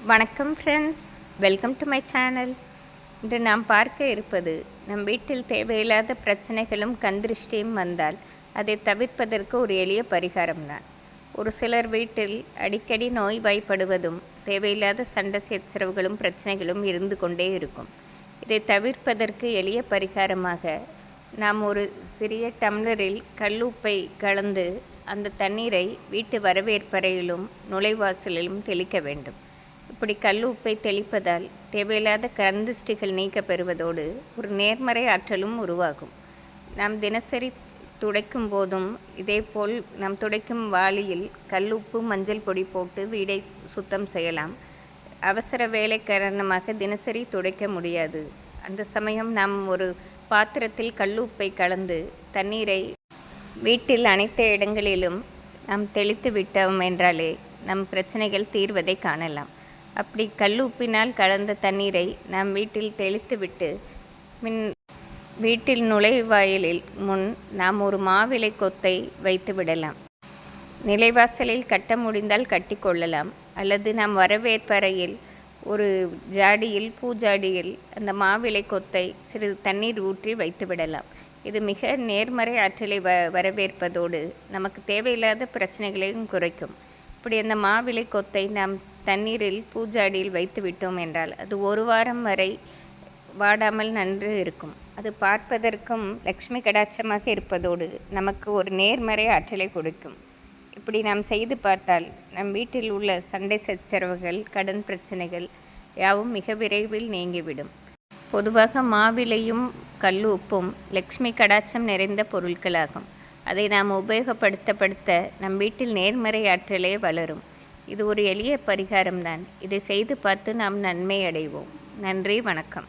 வணக்கம் friends, welcome to my channel. இன்று நாம் பார்க்க இருப்பது, நம் வீட்டில் தேவையில்லாத பிரச்சனைகளும் கந்திருஷ்டியும் வந்தால் அதை தவிர்ப்பதற்கு ஒரு எளிய பரிகாரம்தான். ஒரு சிலர் வீட்டில் அடிக்கடி நோய்வாய்ப்படுவதும் தேவையில்லாத சண்டை சச்சரவுகளும் பிரச்சனைகளும் இருந்து கொண்டே இருக்கும். இதை தவிர்ப்பதற்கு எளிய பரிகாரமாக நாம் ஒரு சிறிய டம்ளரில் கல்லுப்பை கலந்து அந்த தண்ணீரை வீட்டு வரவேற்பறையிலும் நுழைவாசலிலும் தெளிக்க வேண்டும். இப்படி கல்லுப்பை தெளிப்பதால் தேவையில்லாத கந்திருஷ்டிகள் நீக்க பெறுவதோடு ஒரு நேர்மறை ஆற்றலும் உருவாகும். நாம் தினசரி துடைக்கும் போதும் இதேபோல் நாம் துடைக்கும் வாளியில் கல்லுப்பு மஞ்சள் பொடி போட்டு வீடை சுத்தம் செய்யலாம். அவசர வேலை காரணமாக தினசரி துடைக்க முடியாது. அந்த சமயம் நாம் ஒரு பாத்திரத்தில் கல்லுப்பை கலந்து தண்ணீரை வீட்டில் அனைத்து இடங்களிலும் நாம் தெளித்து விட்டோம் என்றாலே நம் பிரச்சனைகள் தீர்வதை காணலாம். அப்படி கல்லுப்பினால் கலந்த தண்ணீரை நாம் வீட்டில் தெளித்துவிட்டு வீட்டில் நுழைவாயிலில் முன் நாம் ஒரு மாவிலை கொத்தை வைத்து விடலாம். நிலைவாசலில் கட்ட முடிந்தால் கட்டி கொள்ளலாம். அல்லது நாம் வரவேற்பறையில் ஒரு ஜாடியில் பூஜாடியில் அந்த மாவிலை கொத்தை சிறிது தண்ணீர் ஊற்றி வைத்து விடலாம். இது மிக நேர்மறை ஆற்றலை வரவேற்பதோடு நமக்கு தேவையில்லாத பிரச்சனைகளையும் குறைக்கும். இப்படி அந்த மாவிலை கொத்தை நாம் தண்ணீரில் பூஜாடியில் வைத்து விட்டோம் என்றால் அது ஒரு வாரம் வரை வாடாமல் நன்று இருக்கும். அது பார்ப்பதற்கும் லக்ஷ்மி கடாட்சமாக இருப்பதோடு நமக்கு ஒரு நேர்மறை ஆற்றலை கொடுக்கும். இப்படி நாம் செய்து பார்த்தால் நம் வீட்டில் உள்ள சண்டை சச்சரவுகள், கடன் பிரச்சனைகள் யாவும் மிக விரைவில் நீங்கிவிடும். பொதுவாக மாவிலையும் கல்லு உப்பும் லக்ஷ்மி கடாட்சம் நிறைந்த பொருட்களாகும். அதை நாம் உபயோகப்படுத்த நம் வீட்டில் நேர்மறை ஆற்றலே வளரும். இது ஒரு எளிய பரிகாரம்தான். இதை செய்து பார்த்து நாம் நன்மை அடைவோம். நன்றி, வணக்கம்.